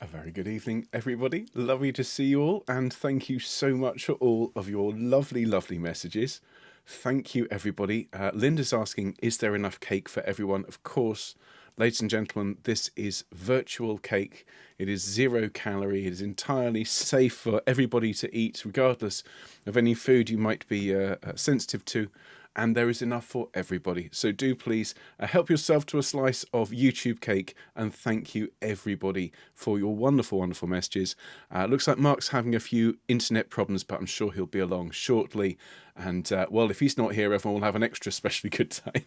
A very good evening, everybody. Lovely to see you all, and thank you so much for all of your lovely, lovely messages. Thank you, everybody. Linda's asking, is there enough cake for everyone? Of course, ladies and gentlemen, this is virtual cake. It is 0 calorie. It is entirely safe for everybody to eat, regardless of any food you might be sensitive to. And there is enough for everybody. So do please help yourself to a slice of YouTube cake, and thank you everybody for your wonderful, wonderful messages. Looks like Mark's having a few internet problems, but I'm sure he'll be along shortly. And well, if he's not here, everyone will have an extra specially good time.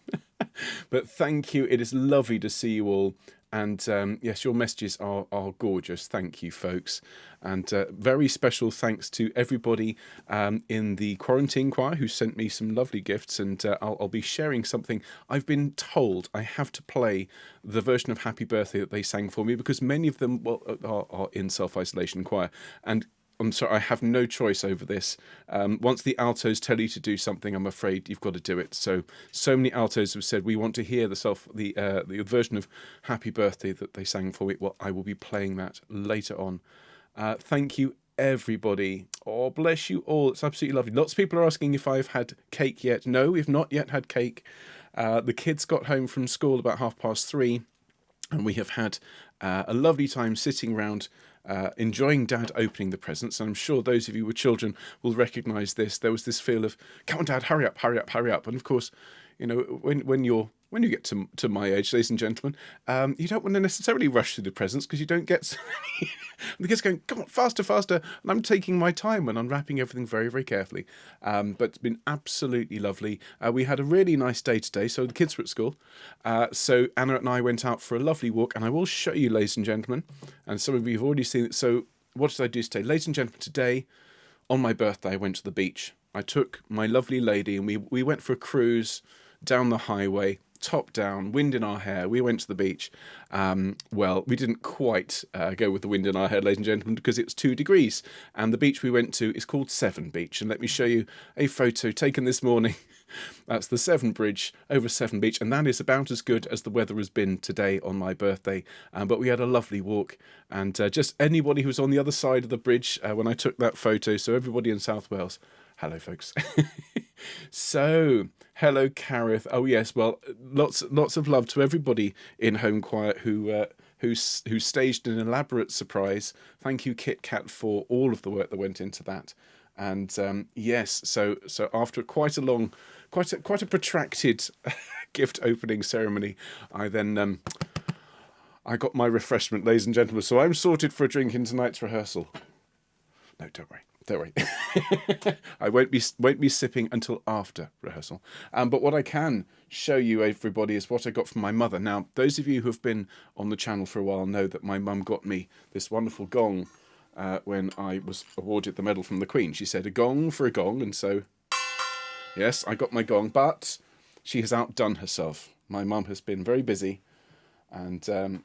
But thank you. It is lovely to see you all. And yes, your messages are gorgeous. Thank you, folks. And very special thanks to everybody in the quarantine choir who sent me some lovely gifts. And I'll be sharing something. I've been told I have to play the version of Happy Birthday that they sang for me, because many of them are in self-isolation choir. And I'm sorry, I have no choice over this. Once the altos tell you to do something, I'm afraid you've got to do it. So many altos have said we want to hear the version of Happy Birthday that they sang for me. Well, I will be playing that later on. Thank you, everybody. Oh, bless you all. It's absolutely lovely. Lots of people are asking if I've had cake yet. No, we've not yet had cake. The kids got home from school about 3:30, and we have had a lovely time sitting around enjoying Dad opening the presents. And I'm sure those of you with children will recognise this. There was this feel of, come on, Dad, hurry up, hurry up, hurry up. And of course, you know, when you get to my age, ladies and gentlemen, you don't want to necessarily rush through the presents, because you don't get so many. And the kids going, come on, faster, faster. And I'm taking my time and unwrapping everything very, very carefully. But it's been absolutely lovely. We had a really nice day today. So the kids were at school. So Anna and I went out for a lovely walk. And I will show you, ladies and gentlemen. And some of you have already seen it. So what did I do today? Ladies and gentlemen, today, on my birthday, I went to the beach. I took my lovely lady and we went for a cruise down the highway, top down, wind in our hair. We went to the beach. Well, we didn't quite go with the wind in our hair, ladies and gentlemen, because it was 2 degrees. And the beach we went to is called Severn Beach. And let me show you a photo taken this morning. That's the Severn Bridge over Severn Beach. And that is about as good as the weather has been today on my birthday. But we had a lovely walk. And just anybody who was on the other side of the bridge when I took that photo, so everybody in South Wales, hello, folks. So, hello, Carith. Oh yes, well, lots of love to everybody in Home Quiet who staged an elaborate surprise. Thank you, Kit Kat, for all of the work that went into that. And yes, so after quite a protracted gift opening ceremony, I then I got my refreshment, ladies and gentlemen. So I'm sorted for a drink in tonight's rehearsal. No, don't worry. Don't worry. I won't be sipping until after rehearsal. But what I can show you, everybody, is what I got from my mother. Now, those of you who have been on the channel for a while know that my mum got me this wonderful gong when I was awarded the medal from the Queen. She said, a gong for a gong. And so, yes, I got my gong. But she has outdone herself. My mum has been very busy. And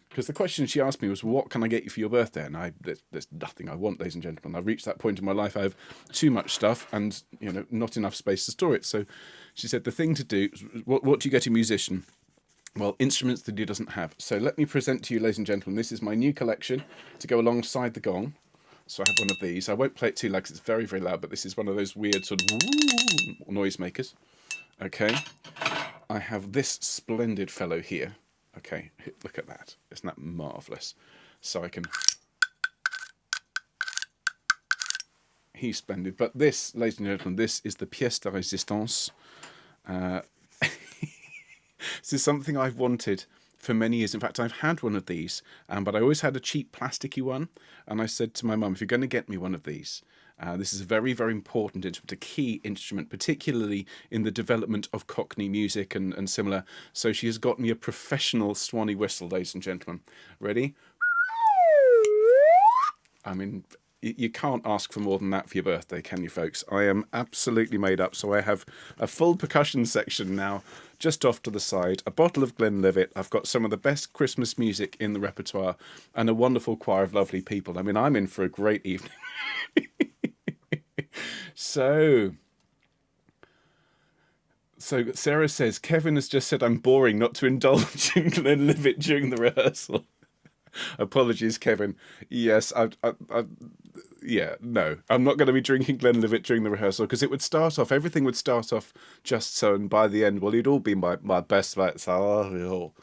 because the question she asked me was, what can I get you for your birthday? And there's nothing I want, ladies and gentlemen. I've reached that point in my life. I have too much stuff and, you know, not enough space to store it. So she said the thing to do, what do you get a musician? Well, instruments that he doesn't have. So let me present to you, ladies and gentlemen, this is my new collection to go alongside the gong. So I have one of these. I won't play it too loud because it's very, very loud, but this is one of those weird sort of noise makers. Okay. I have this splendid fellow here. Okay, look at that. Isn't that marvellous? So I can... He's splendid. But this, ladies and gentlemen, this is the pièce de résistance. This is something I've wanted for many years. In fact, I've had one of these, but I always had a cheap plasticky one. And I said to my mum, if you're going to get me one of these, this is a very, very important instrument, a key instrument, particularly in the development of Cockney music and similar. So she has got me a professional Swanee whistle, ladies and gentlemen. Ready? I mean, you can't ask for more than that for your birthday, can you, folks? I am absolutely made up. So I have a full percussion section now, just off to the side, a bottle of Glenlivet. I've got some of the best Christmas music in the repertoire and a wonderful choir of lovely people. I mean, I'm in for a great evening. So Sarah says, Kevin has just said I'm boring not to indulge in Glenlivet during the rehearsal. Apologies, Kevin. Yes, yeah, no, I'm not going to be drinking Glenlivet during the rehearsal because it would start off, everything would start off just so, and by the end, well, you'd all be my best mates. Oh,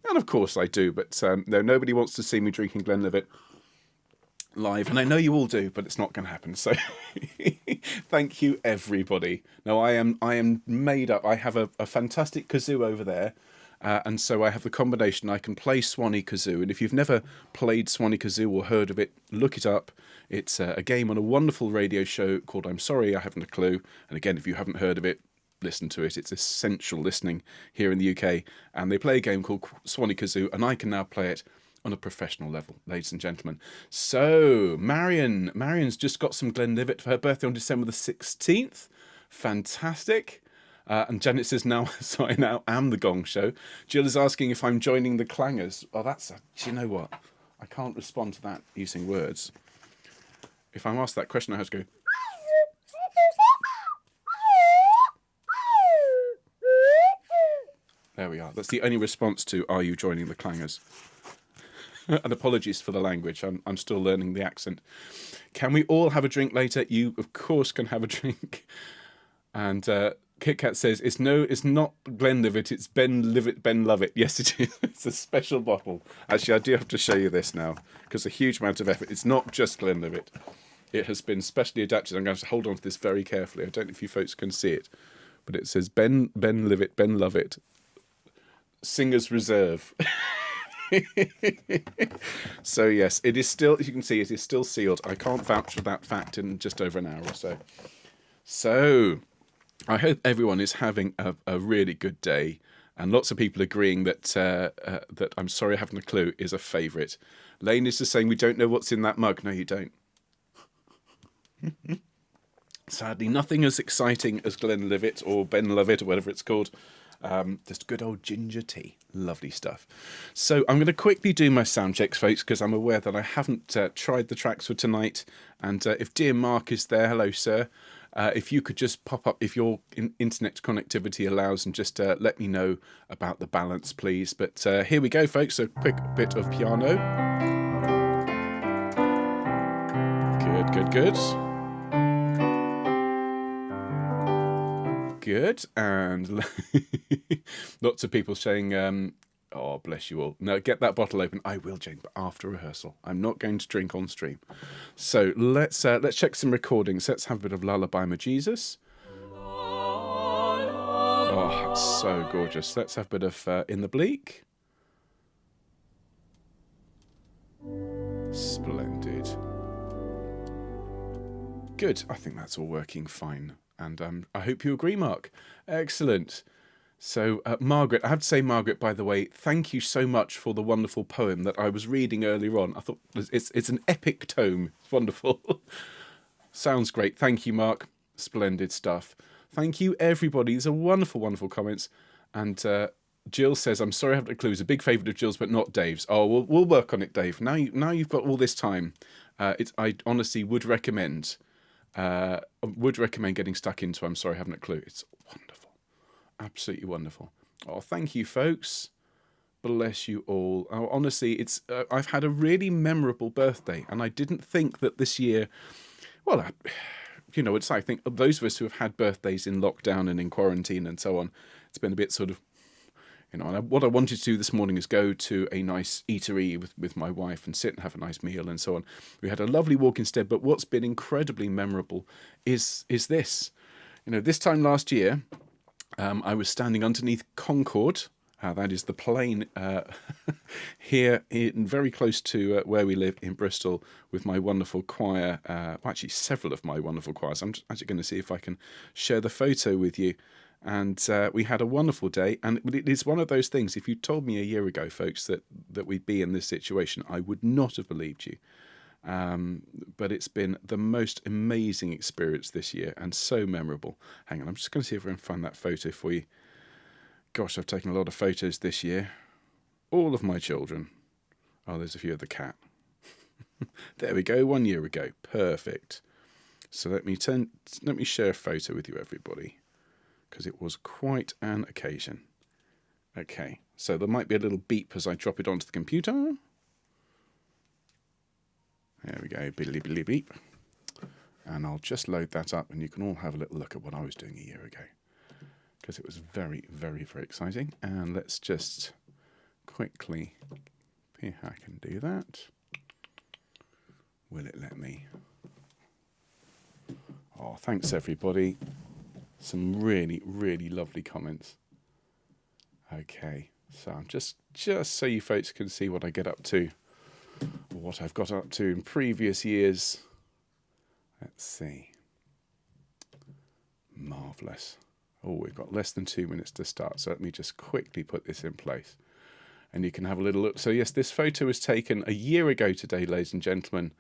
and of course I do, but no, nobody wants to see me drinking Glenlivet live, and I know you all do, but it's not going to happen. So, thank you, everybody. No, I am made up. I have a fantastic kazoo over there. And so I have the combination. I can play Swanee Kazoo, and if you've never played Swanee Kazoo or heard of it, look it up. It's a game on a wonderful radio show called I'm Sorry, I Haven't a Clue. And again, if you haven't heard of it, listen to it. It's essential listening here in the UK. And they play a game called Swanee Kazoo, and I can now play it on a professional level, ladies and gentlemen. So, Marion's just got some Glenlivet for her birthday on December the 16th. Fantastic. And Janet says, now, so I now am the Gong Show. Jill is asking if I'm joining the Clangers. Oh, do you know what? I can't respond to that using words. If I'm asked that question, I have to go. There we are. That's the only response to, are you joining the Clangers? And apologies for the language. I'm still learning the accent. Can we all have a drink later? You, of course, can have a drink. And Kit Kat says, it's not Glenlivet, it's Ben Lovett. Yes, it is. It's a special bottle. Actually, I do have to show you this now, because a huge amount of effort. It's not just Glenlivet. It has been specially adapted. I'm going to have to hold on to this very carefully. I don't know if you folks can see it, but it says Ben Lovett, Singer's Reserve. So yes, it is still, as you can see, it is still sealed. I can't vouch for that fact in just over an hour or so. So I hope everyone is having a really good day, and lots of people agreeing that that I'm Sorry I Haven't a Clue is a favourite. Lane is just saying we don't know what's in that mug. No, you don't. Sadly, nothing as exciting as Glenlivet or Ben Lovett or whatever it's called. Just good old ginger tea. Lovely stuff. So I'm going to quickly do my sound checks, folks, because I'm aware that I haven't tried the tracks for tonight. And if dear Mark is there, hello, sir. If you could just pop up, if your internet connectivity allows, and just let me know about the balance, please. But here we go, folks. A quick bit of piano. Good. Good. And lots of people saying, oh, bless you all. No, get that bottle open. I will, Jane, but after rehearsal. I'm not going to drink on stream. So let's check some recordings. Let's have a bit of Lullaby My Jesus. Oh, it's so gorgeous. Let's have a bit of In the Bleak. Splendid. Good. I think that's all working fine. And I hope you agree, Mark. Excellent. So, Margaret, I have to say, Margaret, by the way, thank you so much for the wonderful poem that I was reading earlier on. I thought it's an epic tome. It's wonderful. Sounds great. Thank you, Mark. Splendid stuff. Thank you, everybody. These are wonderful, wonderful comments. And Jill says, I'm sorry I haven't a clue. It's a big favourite of Jill's, but not Dave's. Oh, we'll work on it, Dave. Now you've got all this time. I honestly would recommend getting stuck into I'm Sorry I Haven't a Clue. It's wonderful. Absolutely wonderful. Oh, thank you, folks. Bless you all. Oh, honestly, it's I've had a really memorable birthday, and I didn't think that this year. Well, it's I think of those of us who have had birthdays in lockdown and in quarantine and so on, it's been a bit sort of, and what I wanted to do this morning is go to a nice eatery with my wife and sit and have a nice meal and so on. We had a lovely walk instead, but what's been incredibly memorable is this. This time last year, I was standing underneath Concorde. That is the plane here, very close to where we live in Bristol, with my wonderful choir. Actually, several of my wonderful choirs. I'm actually going to see if I can share the photo with you. And we had a wonderful day. And it is one of those things, if you told me a year ago, folks, that we'd be in this situation, I would not have believed you. But it's been the most amazing experience this year, and so memorable. Hang on, I'm just going to see if I can find that photo for you. Gosh, I've taken a lot of photos this year. All of my children. Oh, there's a few of the cat. There we go, 1 year ago. Perfect. So let me share a photo with you, everybody, because it was quite an occasion. Okay, so there might be a little beep as I drop it onto the computer. There we go, beep, beep. And I'll just load that up and you can all have a little look at what I was doing a year ago. Because it was very, very, very exciting. And let's just quickly see how I can do that. Will it let me? Oh, thanks everybody. Some really, really lovely comments. Okay, so I'm just so you folks can see what I get up to, or what I've got up to in previous years. Let's see. Marvellous. Oh, we've got less than 2 minutes to start, so let me just quickly put this in place. And you can have a little look. So yes, this photo was taken a year ago today, ladies and gentlemen,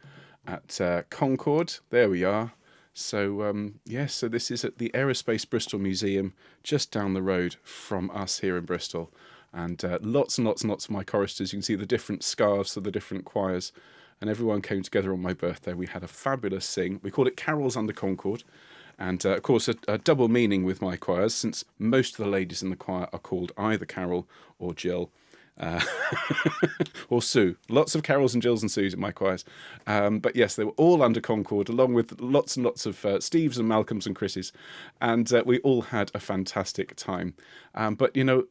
at Concorde. There we are. So yes, so this is at the Aerospace Bristol Museum, just down the road from us here in Bristol. And lots and lots and lots of my choristers. You can see the different scarves of the different choirs. And everyone came together on my birthday. We had a fabulous sing. We called it Carols Under Concorde. And, of course, a double meaning with my choirs, since most of the ladies in the choir are called either Carol or Jill. Or Sue. Lots of Carols and Jills and Sues in my choirs. But yes, they were all under Concorde, along with lots and lots of Steves and Malcolms and Chris's. And we all had a fantastic time. But, you know,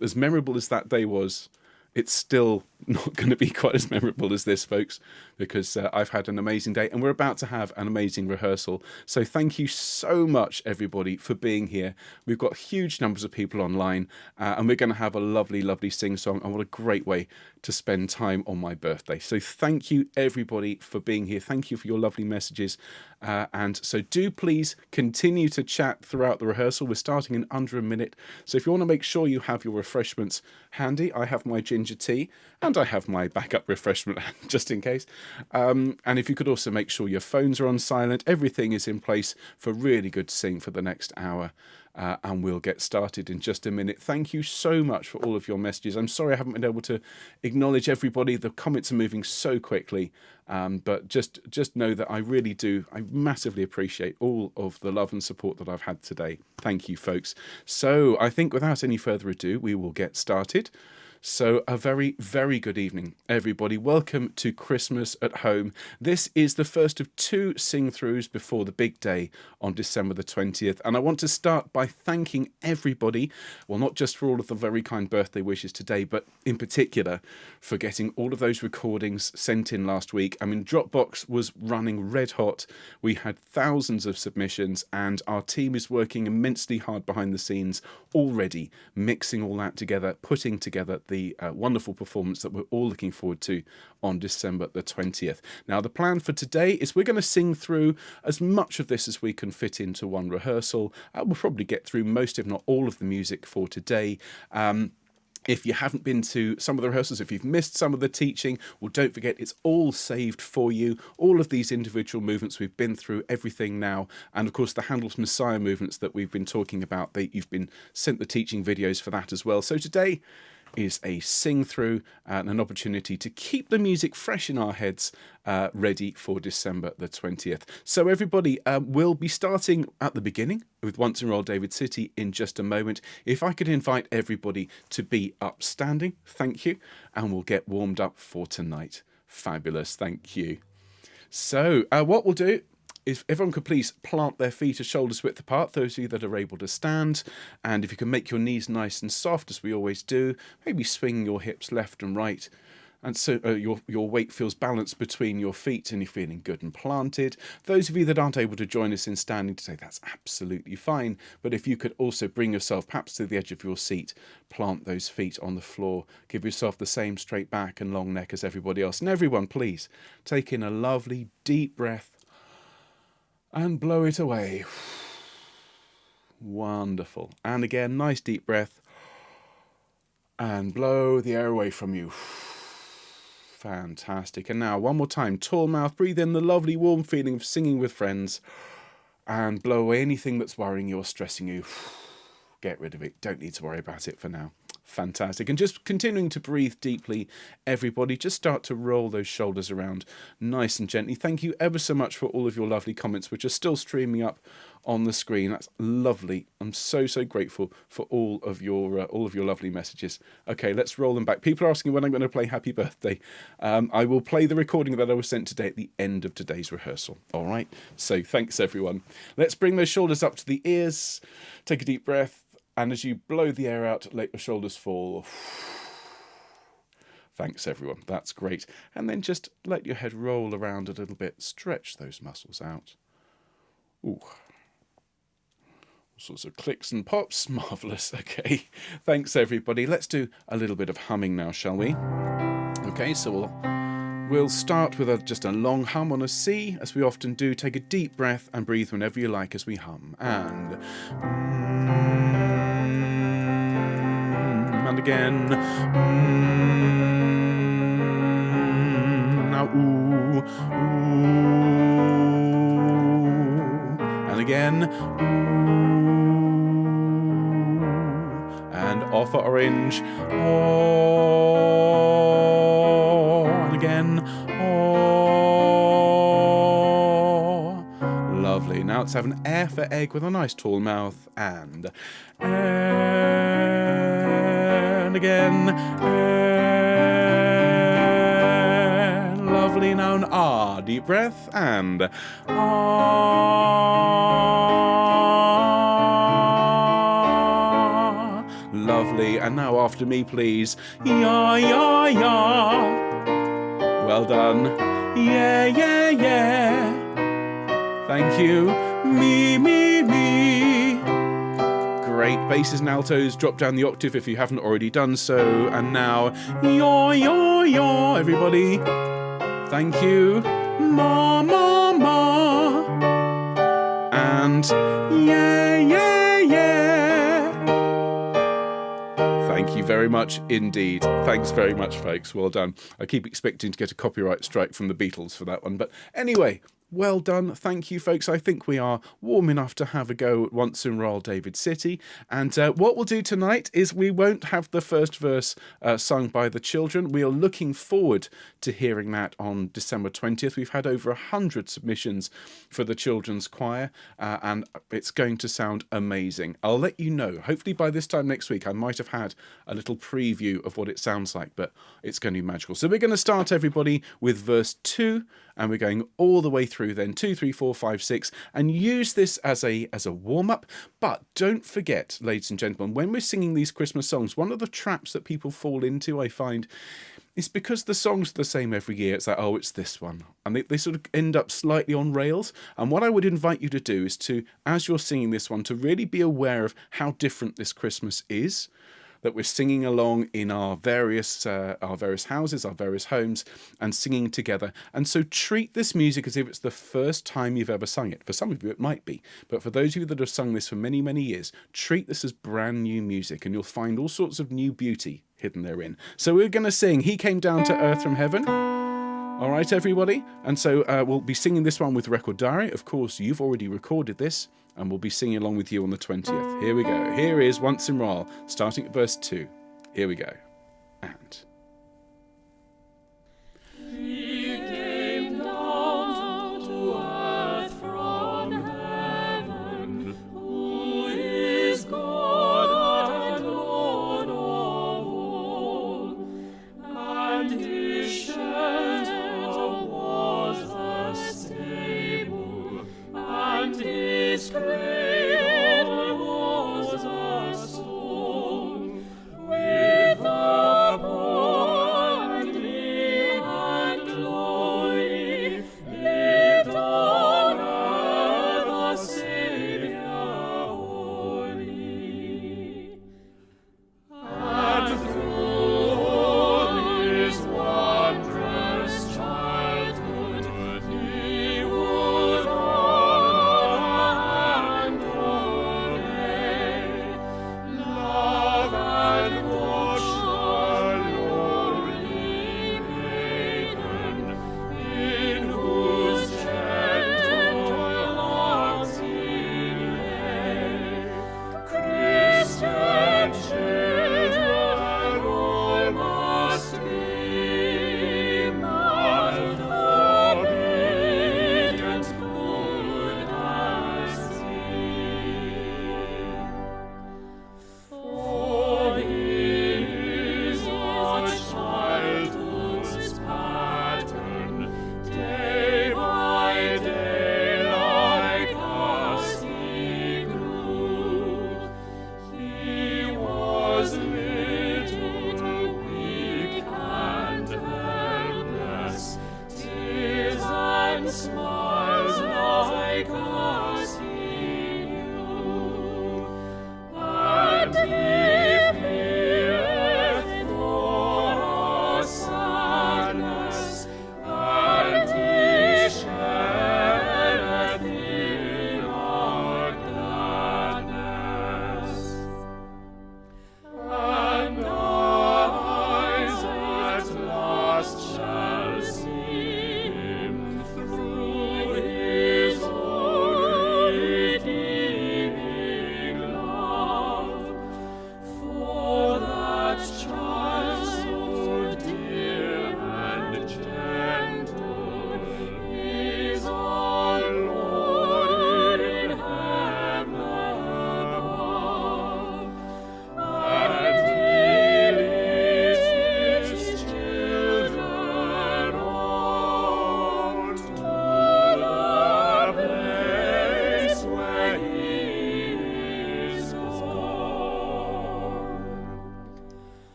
as memorable as that day was, it's still not going to be quite as memorable as this, folks, because I've had an amazing day and we're about to have an amazing rehearsal. So thank you so much, everybody, for being here. We've got huge numbers of people online and we're going to have a lovely, lovely sing-song. And what a great way to spend time on my birthday. So thank you, everybody, for being here. Thank you for your lovely messages. And so do please continue to chat throughout the rehearsal. We're starting in under a minute. So if you want to make sure you have your refreshments handy, I have my ginger tea and I have my backup refreshment just in case. And if you could also make sure your phones are on silent, everything is in place for really good sing for the next hour. And we'll get started in just a minute. Thank you so much for all of your messages. I'm sorry I haven't been able to acknowledge everybody. The comments are moving so quickly. But just know that I really do. I massively appreciate all of the love and support that I've had today. Thank you, folks. So I think without any further ado, we will get started. So a very, very good evening, everybody. Welcome to Christmas at Home. This is the first of 2 sing-throughs before the big day on December the 20th. And I want to start by thanking everybody, well, not just for all of the very kind birthday wishes today, but in particular for getting all of those recordings sent in last week. I mean, Dropbox was running red hot. We had thousands of submissions and our team is working immensely hard behind the scenes already, mixing all that together, putting together the wonderful performance that we're all looking forward to on December the 20th. Now, the plan for today is we're going to sing through as much of this as we can fit into one rehearsal. We'll probably get through most, if not all, of the music for today. If you haven't been to some of the rehearsals, if you've missed some of the teaching, well, don't forget, it's all saved for you. All of these individual movements, we've been through everything now. And of course, the Handel's Messiah movements that we've been talking about, you've been sent the teaching videos for that as well. So today is a sing-through and an opportunity to keep the music fresh in our heads, ready for December the 20th. So everybody, we'll be starting at the beginning with Once in Royal David City in just a moment. If I could invite everybody to be upstanding, thank you, and we'll get warmed up for tonight. Fabulous, thank you. So what we'll do, if everyone could please plant their feet a shoulder's width apart, those of you that are able to stand, and if you can make your knees nice and soft, as we always do, maybe swing your hips left and right, and so your weight feels balanced between your feet and you're feeling good and planted. Those of you that aren't able to join us in standing today, that's absolutely fine, but if you could also bring yourself perhaps to the edge of your seat, plant those feet on the floor, give yourself the same straight back and long neck as everybody else. And everyone, please take in a lovely deep breath and blow it away. Wonderful. And again, nice deep breath. And blow the air away from you. Fantastic. And now one more time. Tall mouth. Breathe in the lovely warm feeling of singing with friends. And blow away anything that's worrying you or stressing you. Get rid of it. Don't need to worry about it for now. Fantastic. And just continuing to breathe deeply, everybody. Just start to roll those shoulders around nice and gently. Thank you ever so much for all of your lovely comments, which are still streaming up on the screen. That's lovely. I'm so grateful for all of your lovely messages. Okay, let's roll them back. People are asking when I'm going to play Happy Birthday. I will play the recording that I was sent today at the end of today's rehearsal. All right. So thanks everyone. Let's bring those shoulders up to the ears. Take a deep breath. And as you blow the air out, let your shoulders fall. Thanks, everyone. That's great. And then just let your head roll around a little bit. Stretch those muscles out. Ooh. All sorts of clicks and pops. Marvellous. Okay. Thanks, everybody. Let's do a little bit of humming now, shall we? Okay, so we'll start with just a long hum on a C, as we often do. Take a deep breath and breathe whenever you like as we hum. And again. Now ooh, and again. And off at orange. Oh, and again. Oh, lovely. Now let's have an air for egg with a nice tall mouth. And again. Lovely. Now an ah, deep breath. And ah. Lovely. And now after me, please. Ya, ya, ya. Well done. Yeah, yeah, yeah. Thank you. Me, me, me. Great. Basses and altos, drop down the octave if you haven't already done so. And now, yaw, yaw, yaw, everybody. Thank you. Ma, ma, ma. And yeah, yeah, yeah. Thank you very much indeed. Thanks very much, folks. Well done. I keep expecting to get a copyright strike from the Beatles for that one. But anyway, well done. Thank you, folks. I think we are warm enough to have a go at Once in Royal David City. And what we'll do tonight is we won't have the first verse sung by the children. We are looking forward to hearing that on December 20th. We've had over 100 submissions for the children's choir, and it's going to sound amazing. I'll let you know. Hopefully by this time next week, I might have had a little preview of what it sounds like, but it's going to be magical. So we're going to start, everybody, with verse 2. And we're going all the way through then 2, 3, 4, 5, 6, and use this as a warm-up. But don't forget, ladies and gentlemen, when we're singing these Christmas songs, one of the traps that people fall into, I find, is because the songs are the same every year. It's like, oh, it's this one. And they sort of end up slightly on rails. And what I would invite you to do is to, as you're singing this one, to really be aware of how different this Christmas is, that we're singing along in our various houses, our various homes, and singing together. And so treat this music as if it's the first time you've ever sung it. For some of you, it might be. But for those of you that have sung this for many, many years, treat this as brand new music, and you'll find all sorts of new beauty hidden therein. So we're going to sing He Came Down to Earth from Heaven. All right, everybody. And so we'll be singing this one with Record Diary. Of course, you've already recorded this, and we'll be singing along with you on the 20th. Here we go. Here is Once in Royal, starting at verse 2. Here we go. And He came down to earth from heaven, who is God and Lord of all, and his shelter was a stable, and his cradle was a stone, with a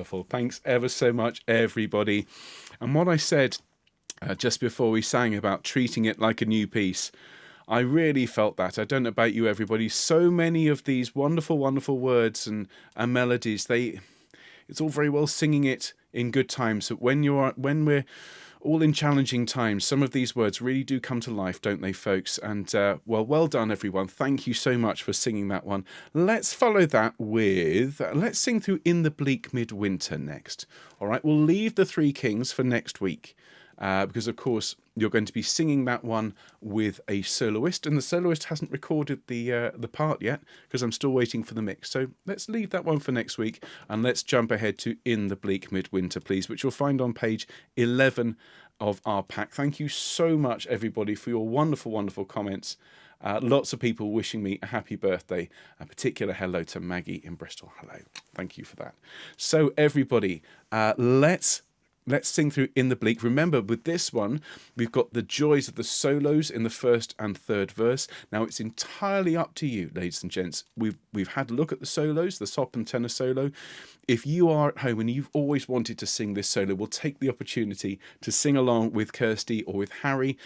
wonderful. Thanks ever so much, everybody. And what I said just before we sang about treating it like a new piece, I really felt that. I don't know about you, everybody. So many of these wonderful, wonderful words and melodies, it's all very well singing it in good times. But when we're all in challenging times, some of these words really do come to life, don't they, folks? And well done, everyone. Thank you so much for singing that one. Let's follow that with, let's sing through In the Bleak Midwinter next. All right, we'll leave the Three Kings for next week. Because, of course, you're going to be singing that one with a soloist, and the soloist hasn't recorded the part yet because I'm still waiting for the mix. So let's leave that one for next week, and let's jump ahead to In the Bleak Midwinter, please, which you'll find on page 11 of our pack. Thank you so much, everybody, for your wonderful, wonderful comments. Lots of people wishing me a happy birthday. A particular hello to Maggie in Bristol. Hello. Thank you for that. So, everybody, Let's sing through In the Bleak. Remember, with this one, we've got the joys of the solos in the first and third verse. Now, it's entirely up to you, ladies and gents. We've had a look at the solos, the sop and tenor solo. If you are at home and you've always wanted to sing this solo, we'll take the opportunity to sing along with Kirsty or with Harry.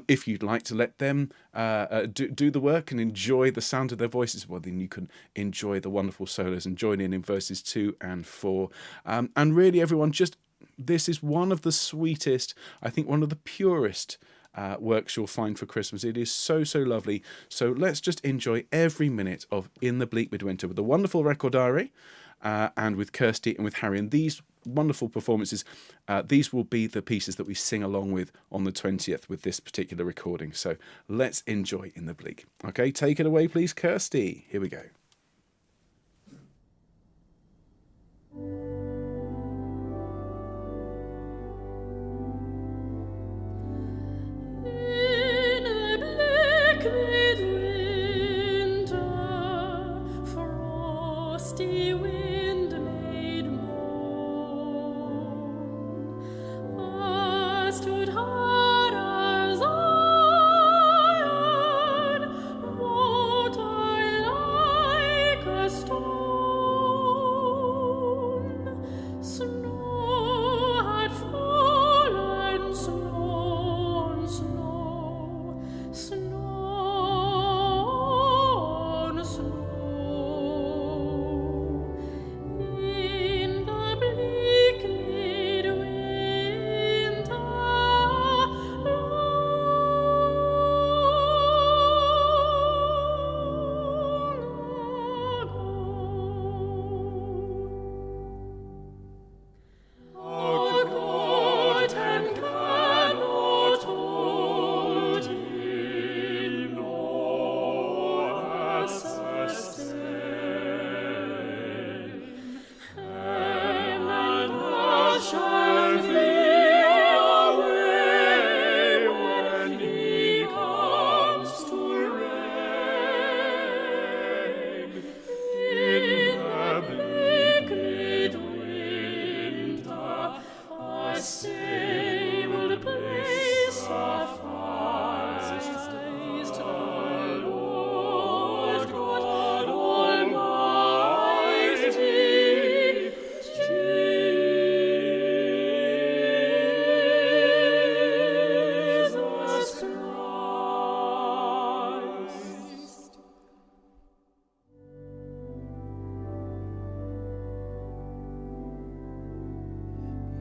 If you'd like to let them do the work and enjoy the sound of their voices, well, then you can enjoy the wonderful solos and join in verses 2 and 4. And really, everyone, this is one of the sweetest, I think one of the purest works you'll find for Christmas. It is so, so lovely. So let's just enjoy every minute of In the Bleak Midwinter with the wonderful record diary and with Kirsty and with Harry. And these wonderful performances, these will be the pieces that we sing along with on the 20th with this particular recording. So let's enjoy In the Bleak. Okay, take it away, please, Kirsty. Here we go.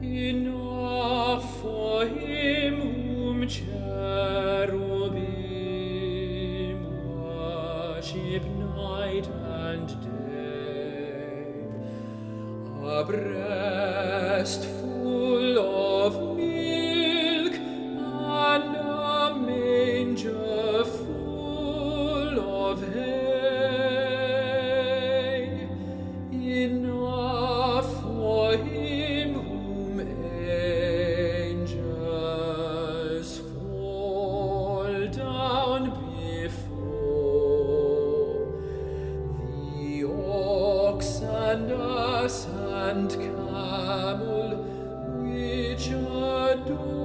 Enough for him whom cherubim worship night and day, a breast full of milk and a manger full of hay. Enough for him whom angels fall down before, the ox and ass and camel which adore.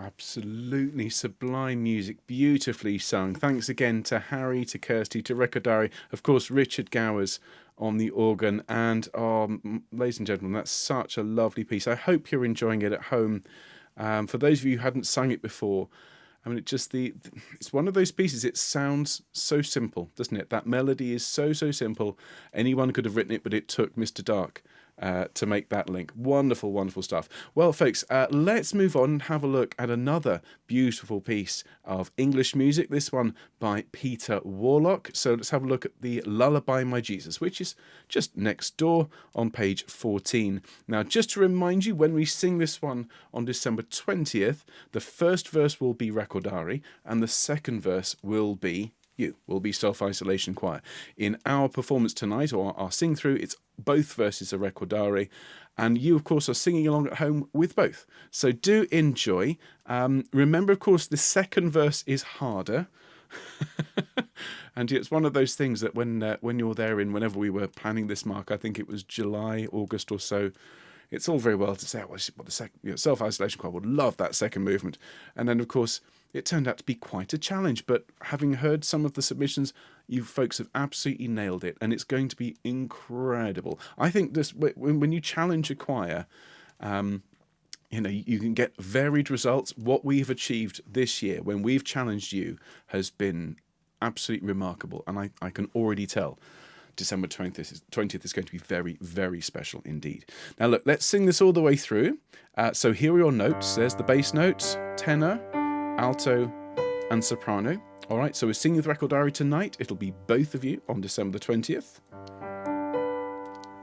Absolutely sublime music, beautifully sung. Thanks again to Harry, to Kirsty, to Rekordari, of course, Richard Gowers on the organ. And ladies and gentlemen, that's such a lovely piece. I hope you're enjoying it at home. For those of you who hadn't sung it before, I mean, it's one of those pieces. It sounds so simple, doesn't it? That melody is so simple. Anyone could have written it, but it took Mr. Dark to make that link. Wonderful, wonderful stuff. Well, folks, let's move on and have a look at another beautiful piece of English music. This one by Peter Warlock. So let's have a look at the Lullaby My Jesus, which is just next door on page 14. Now, just to remind you, when we sing this one on December 20th, the first verse will be Rekordari and the second verse will be Self-Isolation Choir. In our performance tonight, or our sing-through, it's both verses are Rekordari, and you, of course, are singing along at home with both. So do enjoy. Remember, of course, the second verse is harder. And it's one of those things that when you're there whenever we were planning this, Mark, I think it was July, August or so, it's all very well to say, the Self-Isolation Choir would love that second movement. And then, of course, it turned out to be quite a challenge. But having heard some of the submissions, you folks have absolutely nailed it. And it's going to be incredible. I think this when you challenge a choir, you can get varied results. What we've achieved this year when we've challenged you has been absolutely remarkable. And I can already tell December 20th is going to be very, very special indeed. Now, look, let's sing this all the way through. So here are your notes. There's the bass notes, tenor, alto, and soprano. All right, so we're singing with Rekordari tonight. It'll be both of you on December the 20th.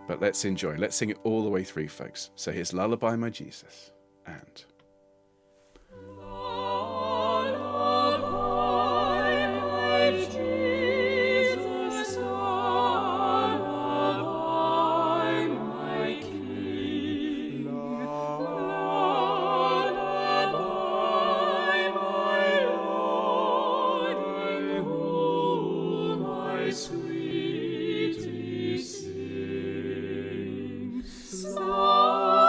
But let's enjoy. Let's sing it all the way through, folks. So here's Lullaby My Jesus. And... Soft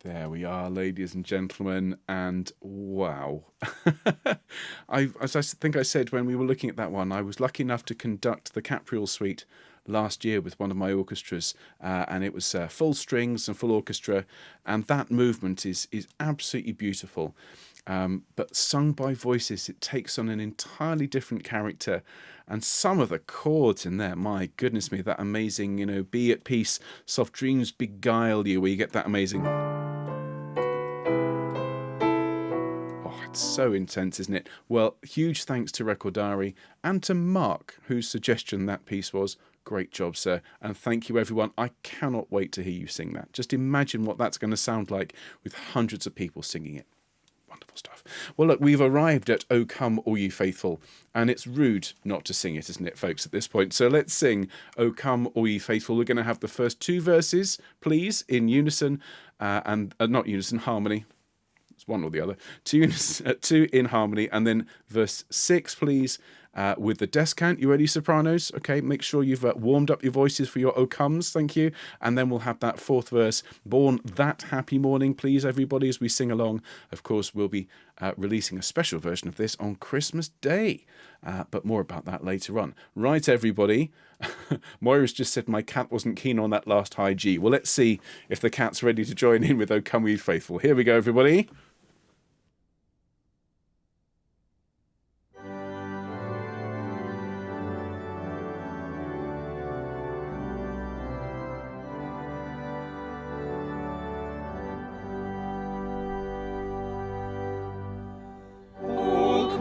There we are, ladies and gentlemen, and wow. As I think I said when we were looking at that one, I was lucky enough to conduct the Capriol Suite last year with one of my orchestras, and it was full strings and full orchestra, and that movement is absolutely beautiful. But sung by voices, it takes on an entirely different character. And some of the chords in there, my goodness me, that amazing, be at peace, soft dreams beguile you, where you get that amazing. Oh, it's so intense, isn't it? Well, huge thanks to Recordari and to Mark, whose suggestion that piece was. Great job, sir. And thank you, everyone. I cannot wait to hear you sing that. Just imagine what that's going to sound like with hundreds of people singing it. Wonderful stuff. Well, look, we've arrived at O Come All Ye Faithful, and it's rude not to sing it, isn't it, folks, at this point? So let's sing O Come All Ye Faithful. We're going to have the first two verses, please, in unison, and not unison, harmony. It's one or the other. Two in harmony, and then verse 6, please, with the descant. You ready, sopranos? Okay, make sure you've warmed up your voices for your O Comes, thank you. And then we'll have that fourth verse, Born That Happy Morning, please, everybody, as we sing along. Of course, we'll be releasing a special version of this on Christmas Day, but more about that later on. Right, everybody. Moira's just said my cat wasn't keen on that last high G. Well, let's see if the cat's ready to join in with O Come Ye Faithful. Here we go, everybody. Oh,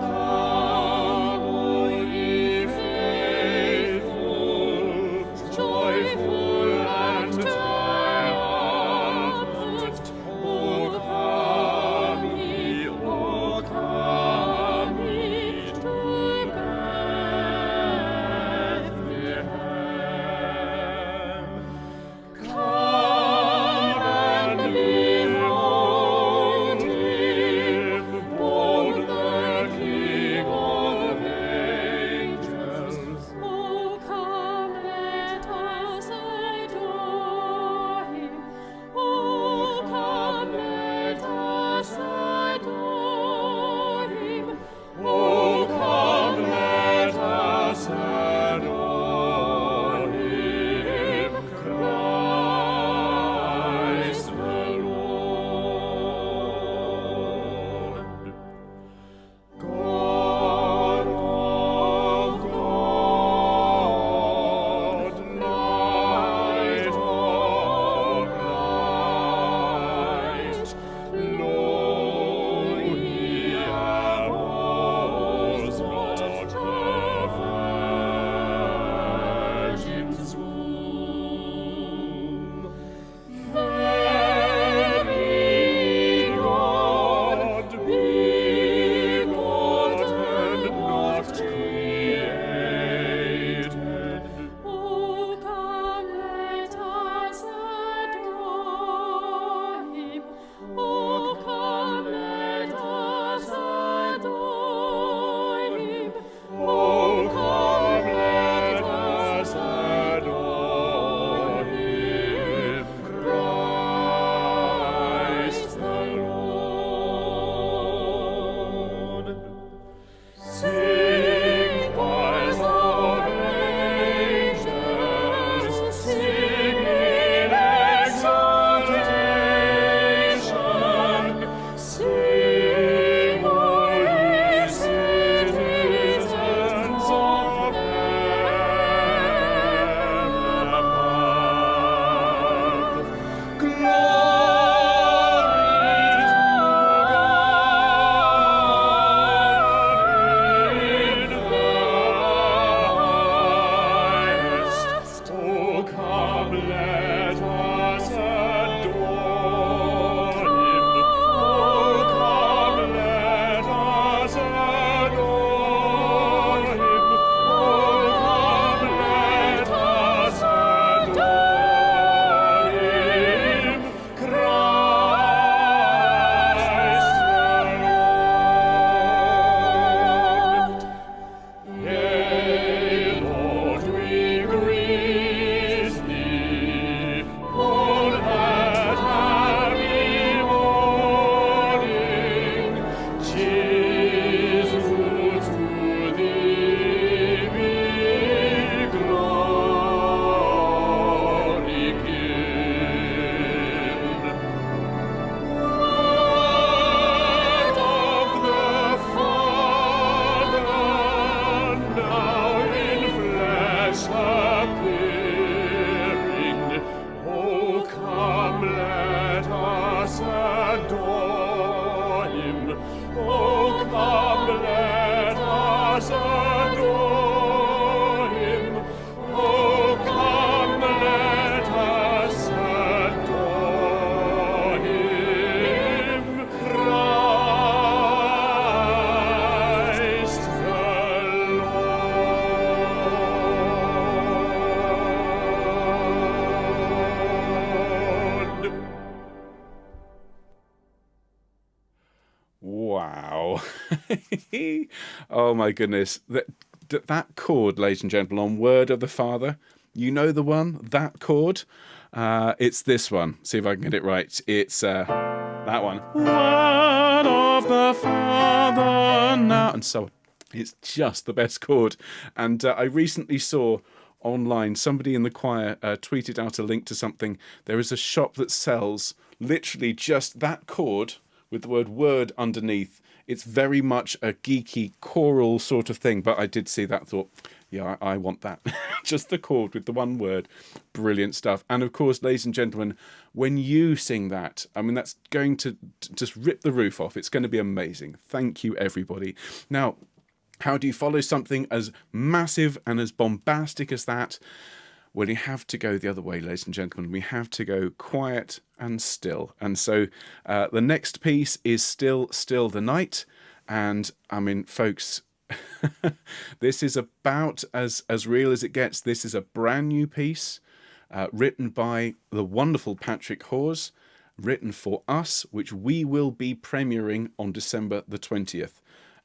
Oh my goodness. That chord, ladies and gentlemen, on Word of the Father, you know the one, that chord? It's this one. See if I can get it right. It's that one. Word of the Father now. And so on. It's just the best chord. And I recently saw online somebody in the choir tweeted out a link to something. There is a shop that sells literally just that chord with the word word underneath. It's very much a geeky choral sort of thing, but I did see that, thought, yeah, I want that. Just the chord with the one word. Brilliant stuff. And of course, ladies and gentlemen, when you sing that, I mean, that's going to just rip the roof off. It's going to be amazing. Thank you, everybody. Now, how do you follow something as massive and as bombastic as that? Well, you have to go the other way, ladies and gentlemen. We have to go quiet and still. And so the next piece is Still, Still the Night. And I mean, folks, this is about as real as it gets. This is a brand new piece written by the wonderful Patrick Hawes, written for us, which we will be premiering on December the 20th.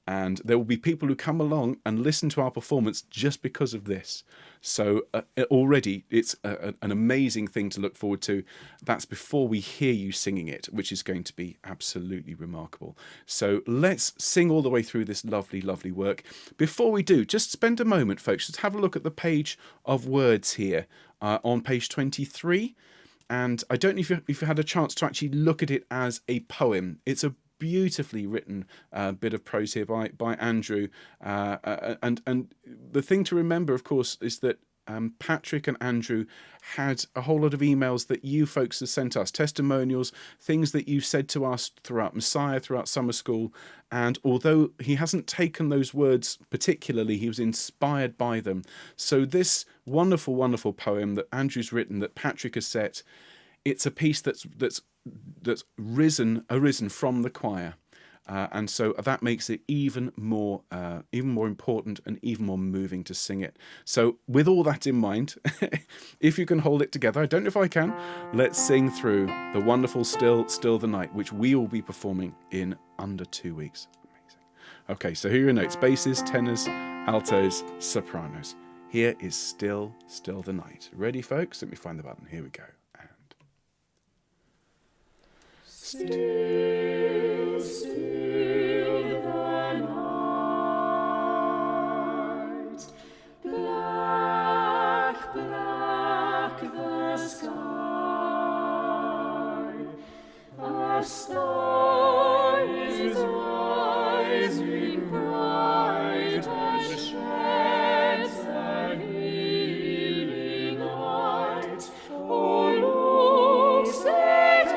And there will be people who come along and listen to our performance just because of this. So already it's an amazing thing to look forward to. That's before we hear you singing it, which is going to be absolutely remarkable. So let's sing all the way through this lovely, lovely work. Before we do, just spend a moment, folks. Just have a look at the page of words here on page 23. And I don't know if you had a chance to actually look at it as a poem. It's a beautifully written bit of prose here by Andrew, and the thing to remember, of course, is that Patrick and Andrew had a whole lot of emails that you folks have sent us, testimonials, things that you said to us throughout Messiah, throughout summer school. And although he hasn't taken those words particularly, he was inspired by them. So this wonderful, wonderful poem that Andrew's written, that Patrick has set, it's a piece that's arisen from the choir, and so that makes it even more important and even more moving to sing it. So with all that in mind, if you can hold it together, I don't know if I can, let's sing through the wonderful Still, Still the Night, which we will be performing in under 2 weeks. Amazing. Okay, so here are your notes: basses, tenors, altos, sopranos. Here is Still, Still the Night. Ready, folks? Let me find the button. Here we go. Still, still the night, black, black the sky, a star is rising bright and sheds a healing light. Oh, look, Satan,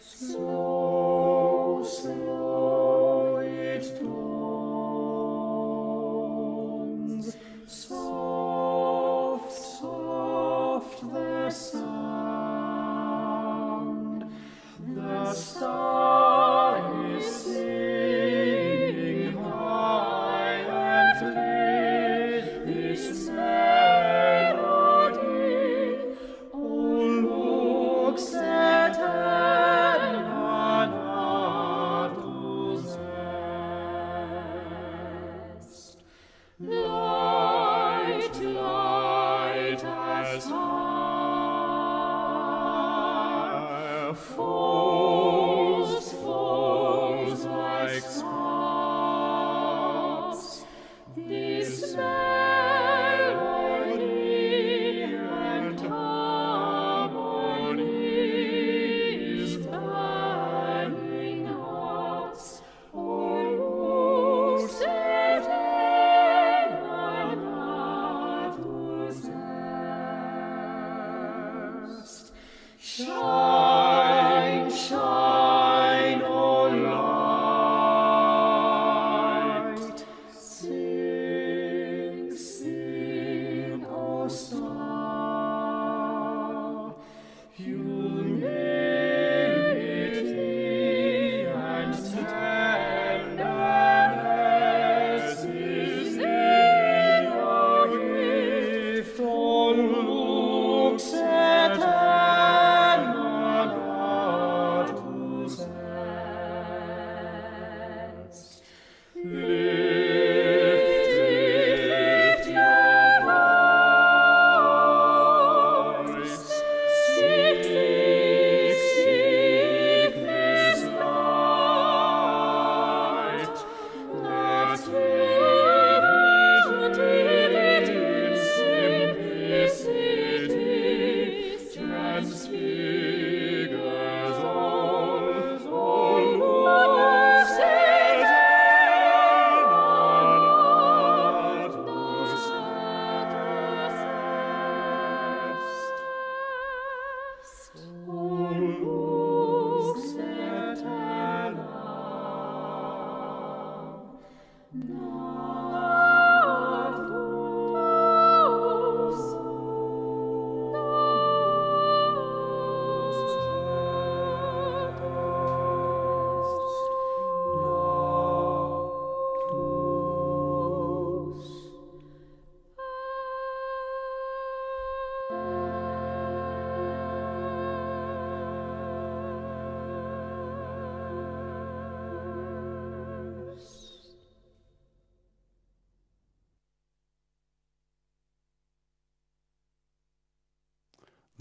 slow, slow it dawns, soft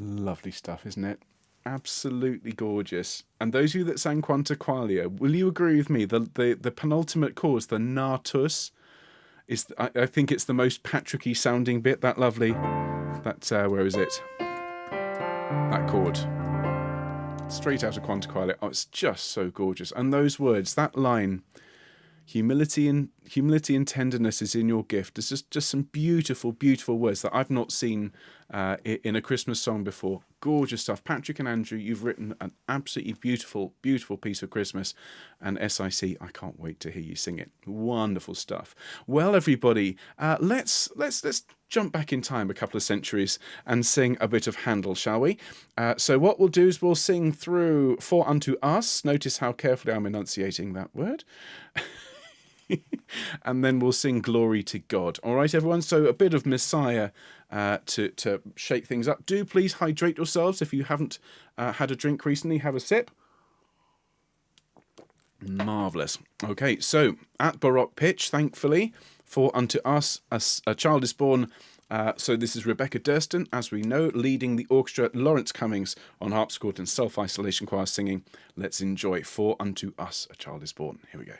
Lovely stuff, isn't it? Absolutely gorgeous. And those of you that sang Quanta Qualia, will you agree with me? The penultimate chorus, the natus, is I think it's the most Patricky sounding bit. That lovely. That where is it? That chord. Straight out of Quanta Qualia. Oh, it's just so gorgeous. And those words, that line. Humility and tenderness is in your gift. It's just some beautiful, beautiful words that I've not seen in a Christmas song before. Gorgeous stuff. Patrick and Andrew, you've written an absolutely beautiful, beautiful piece of Christmas. And SIC, I can't wait to hear you sing it. Wonderful stuff. Well, everybody, let's jump back in time a couple of centuries and sing a bit of Handel, shall we? So what we'll do is we'll sing through For Unto Us. Notice how carefully I'm enunciating that word. And then we'll sing Glory to God. All right, everyone? So a bit of Messiah to shake things up. Do please hydrate yourselves. If you haven't had a drink recently, have a sip. Marvellous. Okay, so at Baroque pitch, thankfully, For Unto Us, a child is born. So this is Rebecca Durston, as we know, leading the orchestra. Lawrence Cummings on harpsichord and self-isolation choir singing. Let's enjoy For Unto Us, a child is born. Here we go.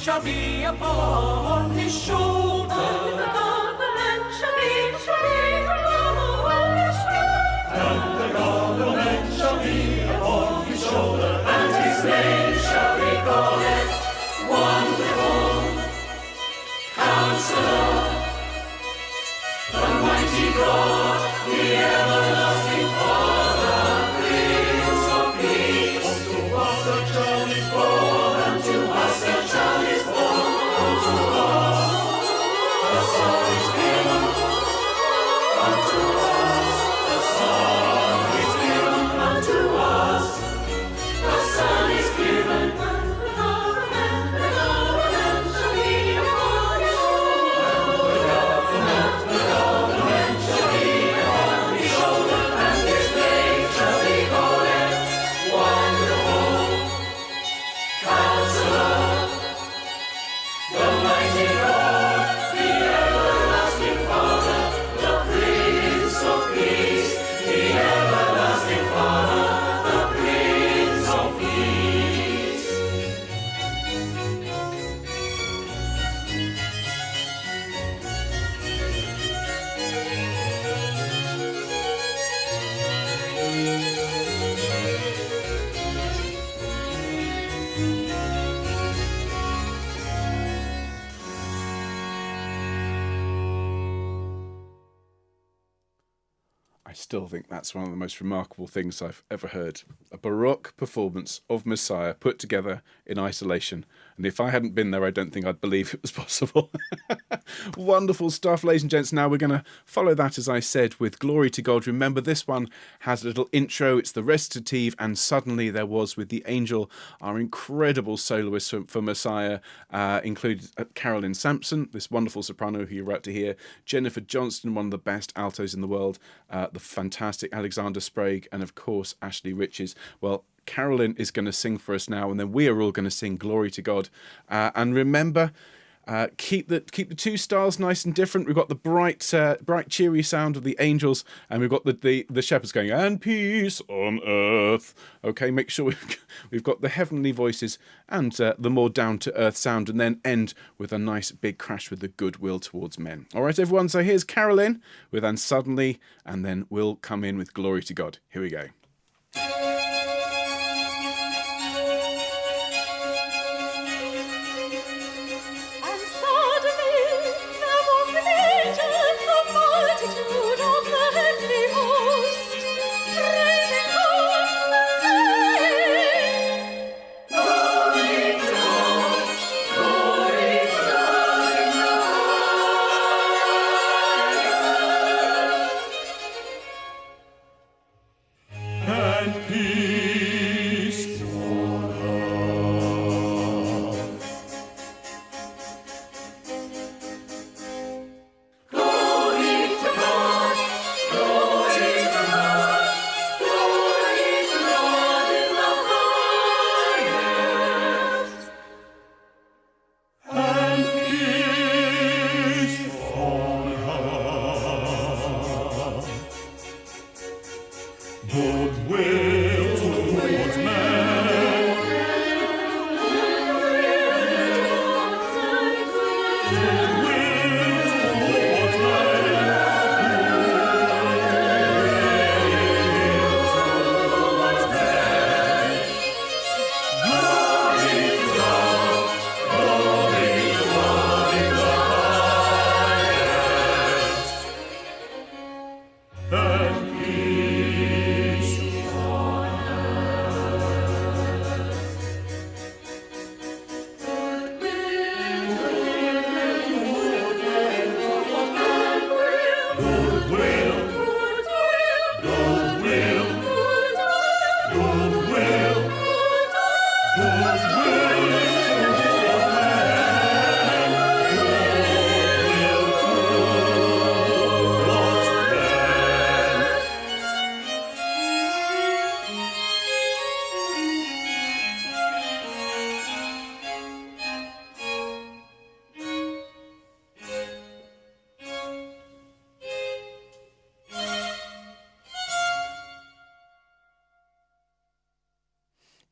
Shall be upon his shoulder. And the government shall be upon his shoulder. And the government shall be upon his shoulder. And his name shall be called Wonderful Counselor, the mighty God, the everlasting Father, Prince of Peace. Unto us a child is born. Unto us a child is born. Unto us still think that's one of the most remarkable things I've ever heard. A Baroque performance of Messiah put together in isolation. And if I hadn't been there, I don't think I'd believe it was possible. Wonderful stuff, ladies and gents. Now we're going to follow that, as I said, with Glory to God. Remember, this one has a little intro. It's the recitative, and Suddenly There Was with the Angel, our incredible soloist for Messiah, included Carolyn Sampson, this wonderful soprano who you're about to hear, Jennifer Johnston, one of the best altos in the world, the fantastic Alexander Sprague, and of course Ashley Riches. Well, Carolyn is going to sing for us now, and then we are all going to sing Glory to God. And remember, keep the two styles nice and different. We've got the bright, cheery sound of the angels, and we've got the shepherds going, and peace on earth. Okay, make sure we've got the heavenly voices and the more down-to-earth sound, and then end with a nice big crash with the goodwill towards men. All right, everyone, so here's Carolyn with And Suddenly, and then we'll come in with Glory to God. Here we go.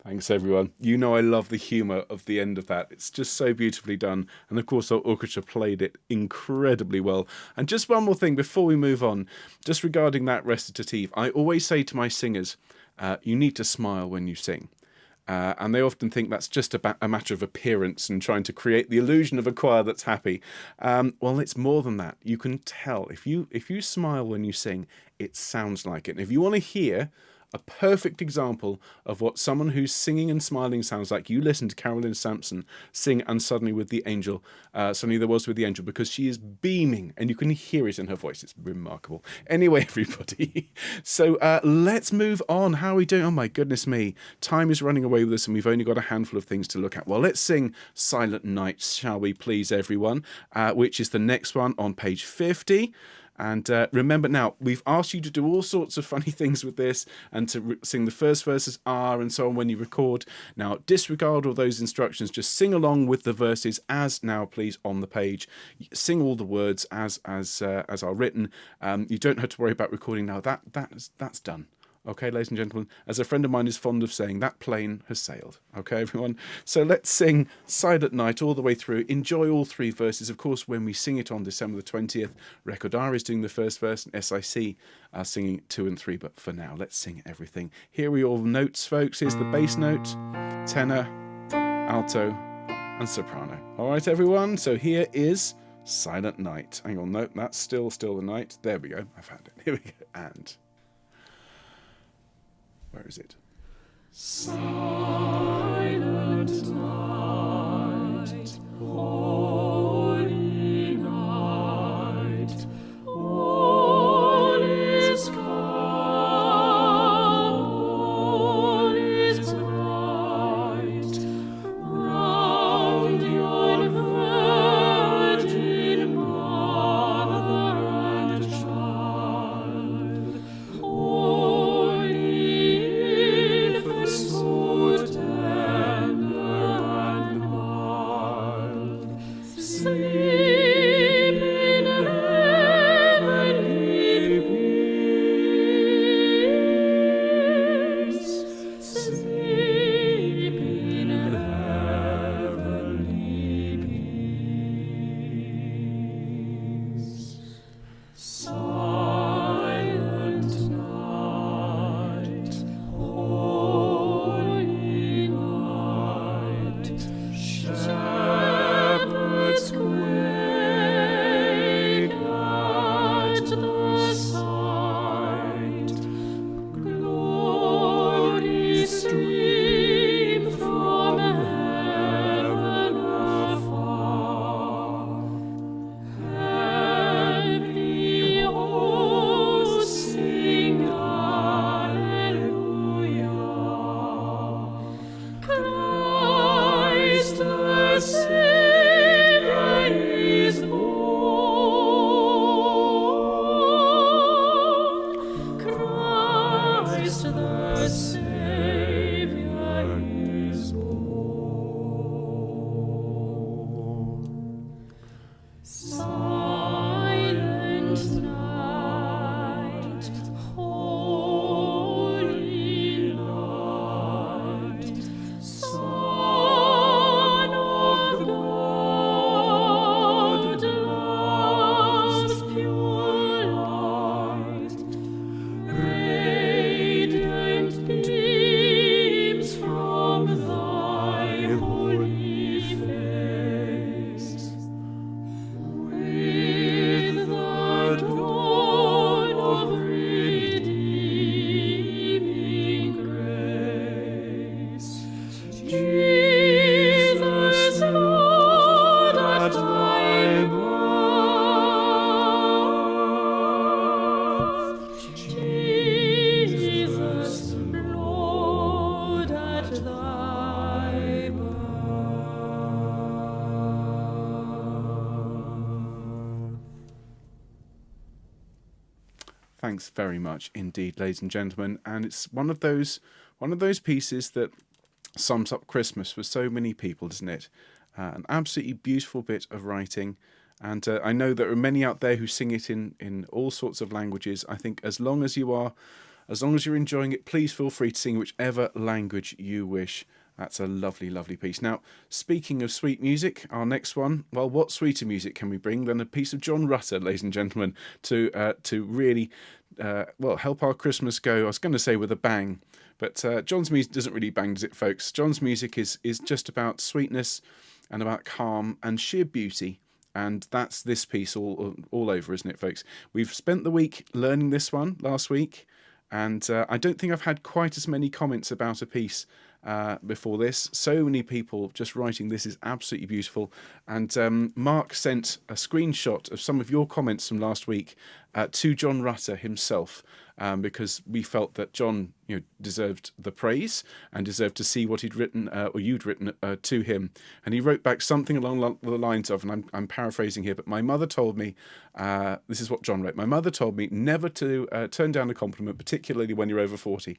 Thanks, everyone. You know I love the humour of the end of that. It's just so beautifully done. And of course, our orchestra played it incredibly well. And just one more thing before we move on, just regarding that recitative, I always say to my singers, you need to smile when you sing. And they often think that's just a matter of appearance and trying to create the illusion of a choir that's happy. Well, it's more than that. You can tell. If you smile when you sing, it sounds like it. And if you want to hear a perfect example of what someone who's singing and smiling sounds like, you listen to Carolyn Sampson sing And Suddenly with the Angel, Suddenly There Was with the Angel, because she is beaming and you can hear it in her voice. It's remarkable. Anyway, everybody, so let's move on. How are we doing? Oh my goodness me. Time is running away with us and we've only got a handful of things to look at. Well, let's sing Silent Night, shall we please, everyone, which is the next one on page 50. And remember now, we've asked you to do all sorts of funny things with this and to sing the first verses R and so on when you record. Now, disregard all those instructions. Just sing along with the verses as now, please, on the page. Sing all the words as are written. You don't have to worry about recording now. That's done. Okay, ladies and gentlemen, as a friend of mine is fond of saying, that plane has sailed. Okay, everyone? So let's sing Silent Night all the way through. Enjoy all three verses. Of course, when we sing it on December the 20th, Record R is doing the first verse and SIC are singing 2 and 3. But for now, let's sing everything. Here are your notes, folks. Here's the bass note, tenor, alto, and soprano. All right, everyone? So here is Silent Night. Hang on, no, that's still the night. There we go. I found it. Here we go. And... Where is it? Silent night, holy night, all is calm, all is bright, round yon Virgin Mother and Child, holy infant, so tender and mild, sleep in heavenly peace, sleep in heavenly peace. Silent night, holy night, shepherds quake at the sight, glory stream from heaven afar. Heavenly hosts sing Alleluia. Christ the Savior is born. Christ the Savior is born. Silent night, holy night, Son of God, love's pure light, radiant beams from thy holy face. With the dawn of redeeming grace, Jesus, Lord, at thy birth, Jesus, Lord, at thy birth. Thanks very much indeed, ladies and gentlemen. And it's one of those pieces that sums up Christmas for so many people, doesn't it? An absolutely beautiful bit of writing. And I know there are many out there who sing it in all sorts of languages. I think as long as you're enjoying it, please feel free to sing whichever language you wish. That's a lovely, lovely piece. Now, speaking of sweet music, our next one, well, what sweeter music can we bring than a piece of John Rutter, ladies and gentlemen, to really, help our Christmas go, I was going to say with a bang, but John's music doesn't really bang, does it, folks? John's music is just about sweetness and about calm and sheer beauty. And that's this piece all over, isn't it, folks? We've spent the week learning this one last week, and I don't think I've had quite as many comments about a piece before this. So many people just writing this is absolutely beautiful. And Mark sent a screenshot of some of your comments from last week to John Rutter himself, because we felt that John deserved the praise and deserved to see what he'd written or you'd written to him. And he wrote back something along the lines of, and I'm paraphrasing here, but my mother told me, this is what John wrote, my mother told me never to turn down a compliment, particularly when you're over 40,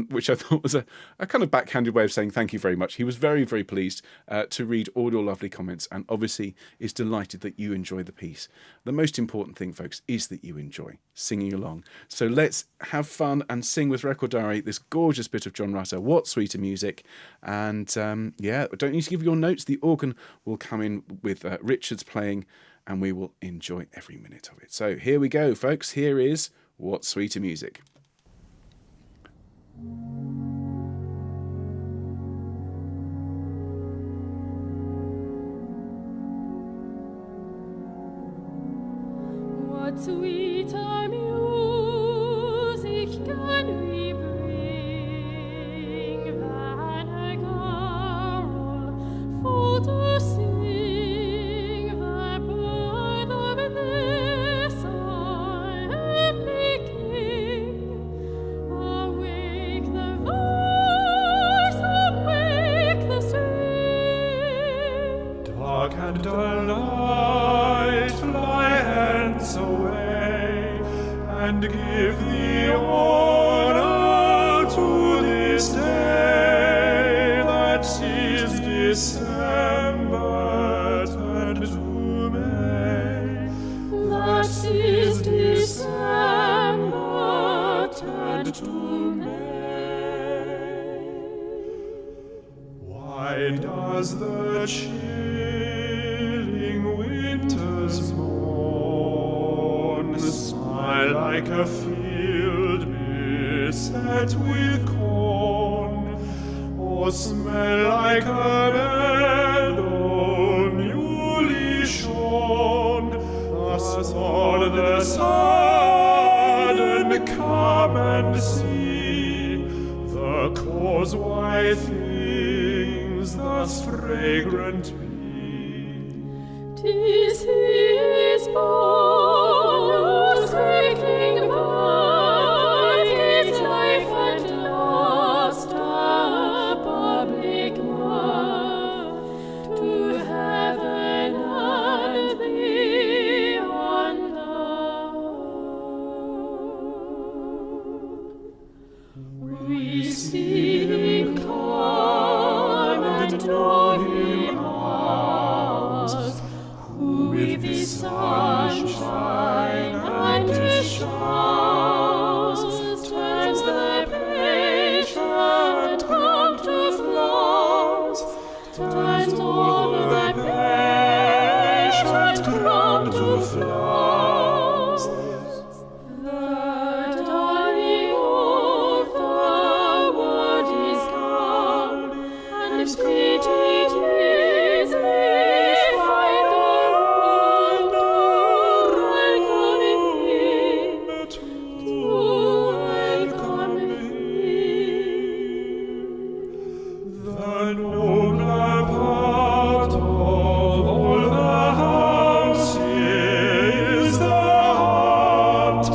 which I thought was a kind of backhanded way of saying thank you very much. He was very, very pleased to read all your lovely comments and obviously is delighted that you enjoy the piece. The most important thing, folks, is that you enjoy singing along. So let's have fun and sing with Record Diary this gorgeous bit of John Rutter, What Sweeter Music. And don't need to give your notes. The organ will come in with Richard's playing and we will enjoy every minute of it. So here we go, folks. Here is What Sweeter Music. What sweeter music can we bring dark and delight, fly hence away, and give the honor to this day that sees December turned to May, that sees December turned to May. Why does the chilling winter's morn smile like a field beset with corn, or smell like a meadow newly shorn? Thus on the sudden come and see the cause why things thus fragrant be. 'Tis his bones breaking by, his life at last a public mirth to heaven and beyond the we see him come and know him as, who with his sunshine and his showers turns the patient come to flowers, turns all the patient come to flowers. The dying of the world is gone, and sweet it is if find the world welcoming him, to welcome him. The nobler part of all the house is the heart,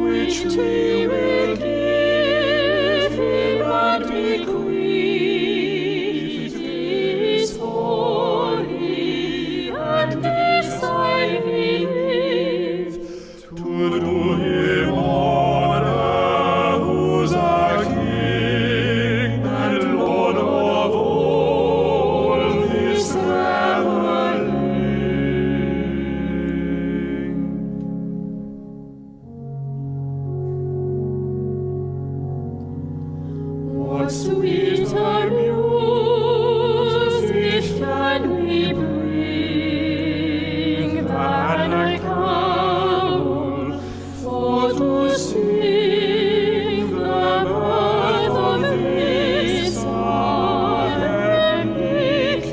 which we will give him and bequeath his holy and this I believe, to do him honor, who's our King and Lord of all this reveling. What sweeter music can we bring than a carol for to sing the birth of this our heavenly King?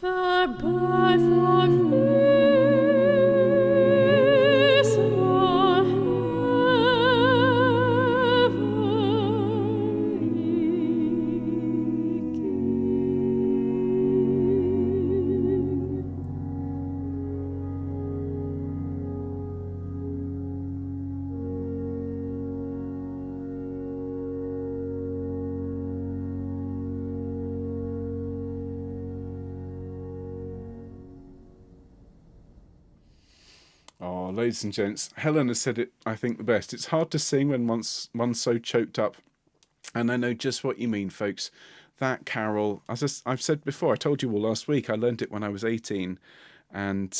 The birth of this our heavenly King. Oh, ladies and gents, Helen has said it, I think, the best. It's hard to sing when one's so choked up. And I know just what you mean, folks. That carol, as I've said before, I told you all last week, I learned it when I was 18. And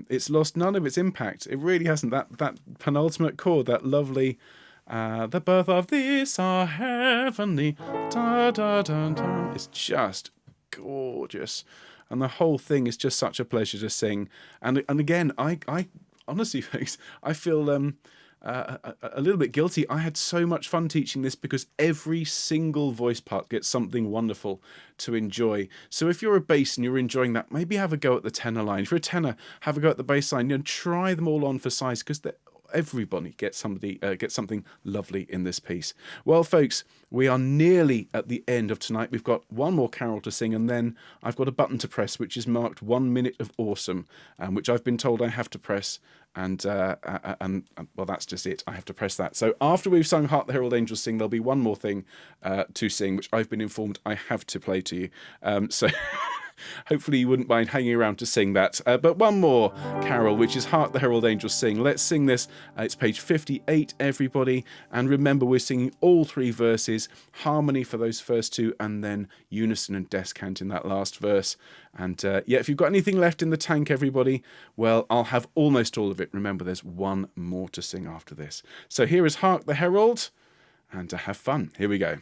it's lost none of its impact. It really hasn't. That penultimate chord, that lovely, the birth of this our heavenly, da da da da. It's just gorgeous. And the whole thing is just such a pleasure to sing. And again, I honestly, folks, I feel a little bit guilty. I had so much fun teaching this because every single voice part gets something wonderful to enjoy. So if you're a bass and you're enjoying that, maybe have a go at the tenor line. If you're a tenor, have a go at the bass line. Try them all on for size because everybody gets something lovely in this piece. Well, folks, we are nearly at the end of tonight. We've got one more carol to sing, and then I've got a button to press, which is marked 1 minute of awesome, which I've been told I have to press. And well, that's just it. I have to press that. So after we've sung Hark the Herald Angels Sing, there'll be one more thing to sing, which I've been informed I have to play to you. So hopefully you wouldn't mind hanging around to sing that. But one more carol, which is Hark the Herald Angels Sing. Let's sing this. It's page 58, everybody. And remember, we're singing all 3 verses, harmony for those first 2, and then unison and descant in that last verse. And yeah, if you've got anything left in the tank, everybody, well, I'll have almost all of it. Remember, there's one more to sing after this. So here is Hark the Herald, and to have fun. Here we go.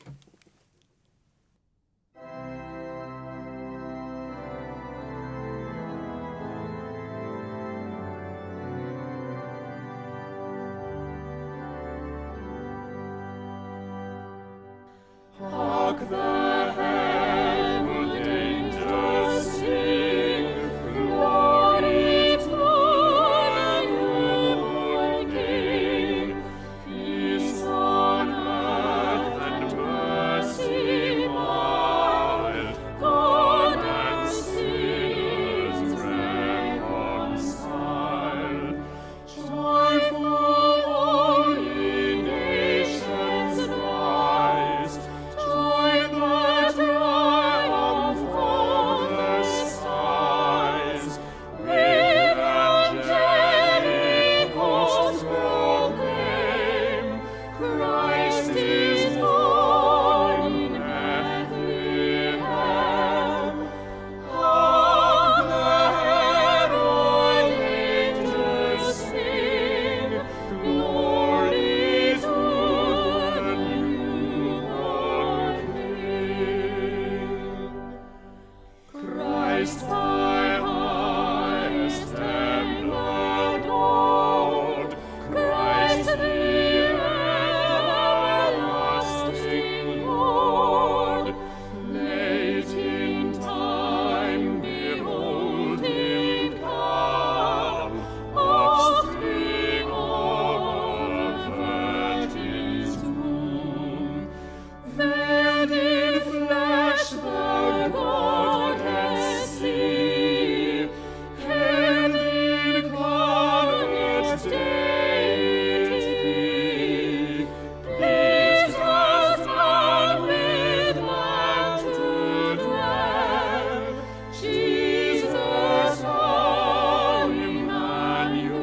Hark the herald angels sing, glory to the newborn King. Peace on earth and mercy mild, God and sinners reconciled. Joyful all ye nations rise, join the triumph of the skies. With angelic hosts proclaim, Christ is born in Bethlehem. Hark the herald angels sing, glory to the newborn King. Christ thy highest emblem adored, Christ the everlasting Lord. Late in time, behold him come, offspring of a virgin's womb. Veiled in flesh, the Godhead see, held in covenant deity. Pleased husband with Lamb to dwell, Jesus our Emmanuel.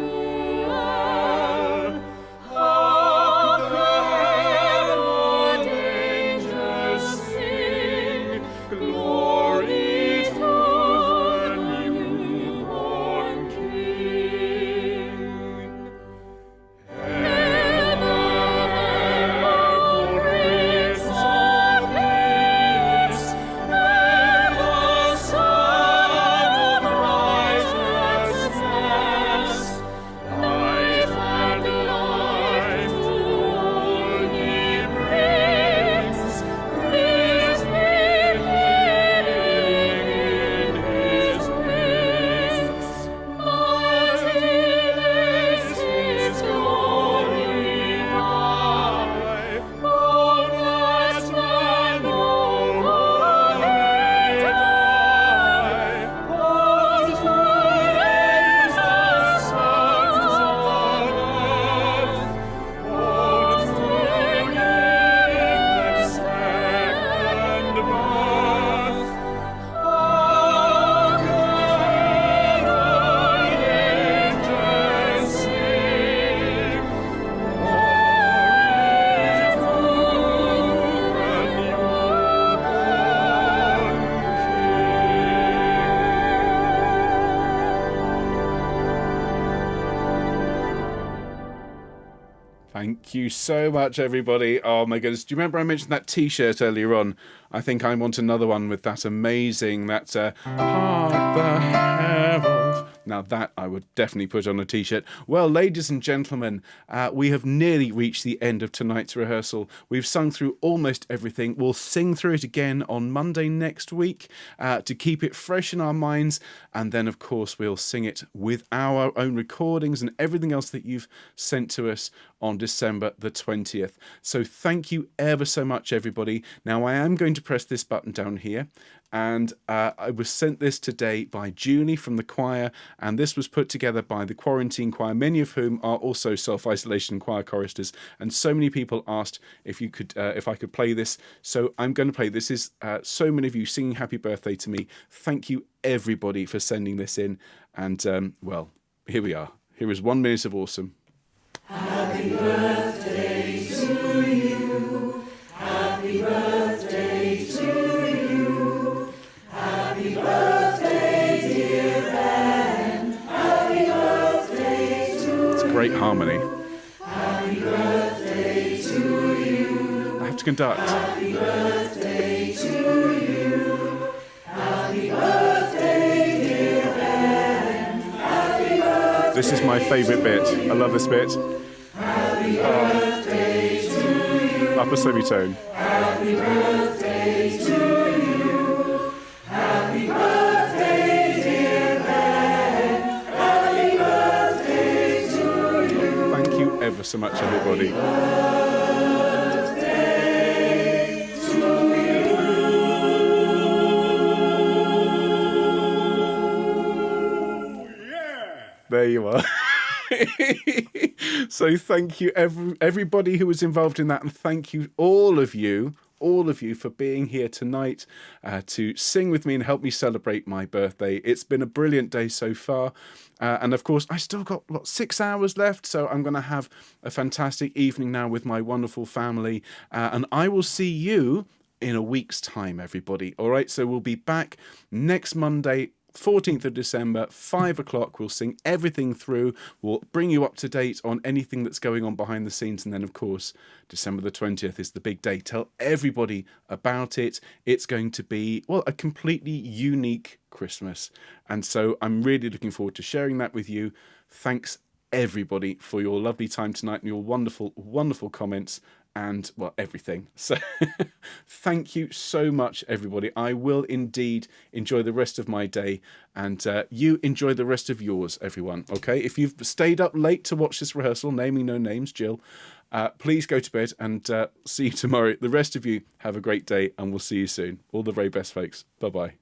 Hark the herald angels sing, glory to the newborn King. Hear the herald praise of peace, hear the Son of righteousness. Light and life to all he brings, brings with healing in his wings. Mighty is his glory high, boundless man no more may die. Born to raise the sons of earth, born to give them second birth. Hark the herald angels sing, glory to the Thank you so much, everybody. Oh my goodness. Do you remember I mentioned that t-shirt earlier on? I think I want another one with that amazing, Hark the Herald Now that I would definitely put on a t-shirt. Well, ladies and gentlemen, we have nearly reached the end of tonight's rehearsal. We've sung through almost everything. We'll sing through it again on Monday next week to keep it fresh in our minds. And then, of course, we'll sing it with our own recordings and everything else that you've sent to us on December the 20th. So thank you ever so much, everybody. Now, I am going to press this button down here. And I was sent this today by Julie from the choir, and this was put together by the Quarantine Choir, many of whom are also self-isolation choir choristers. And so many people asked if I could play this. So I'm going to play. This is so many of you singing Happy Birthday to me. Thank you, everybody, for sending this in. And well, here we are. Here is 1 minute of awesome. Happy birthday to you. Happy birthday to you. Happy birthday, dear Ben. Happy birthday to you. It's great harmony. Happy birthday to you. I have to conduct. Happy birthday to you. Happy birthday, dear Ben. Happy birthday. This is my favourite bit. I love this bit. Happy birthday to you. Upper semitone. Happy birthday to you. Happy birthday, dear Ben. Happy birthday to you. Thank you ever so much, everybody. There you are. So thank you everybody who was involved in that, and thank you all of you for being here tonight to sing with me and help me celebrate my birthday. It's been a brilliant day so far, and of course I still got 6 hours left, so I'm going to have a fantastic evening now with my wonderful family, and I will see you in a week's time, everybody. All right, so we'll be back next Monday, 14th of December, 5 o'clock. We'll sing everything through. We'll bring you up to date on anything that's going on behind the scenes. And then, of course, December the 20th is the big day. Tell everybody about it. It's going to be, well, a completely unique Christmas. And so I'm really looking forward to sharing that with you. Thanks, everybody, for your lovely time tonight and your wonderful, wonderful comments. And, well, everything. So thank you so much, everybody. I will indeed enjoy the rest of my day, and you enjoy the rest of yours, everyone. Okay, if you've stayed up late to watch this rehearsal, naming no names, Jill, please go to bed, and see you tomorrow. The rest of you have a great day, and we'll see you soon. All the very best, folks. Bye-bye.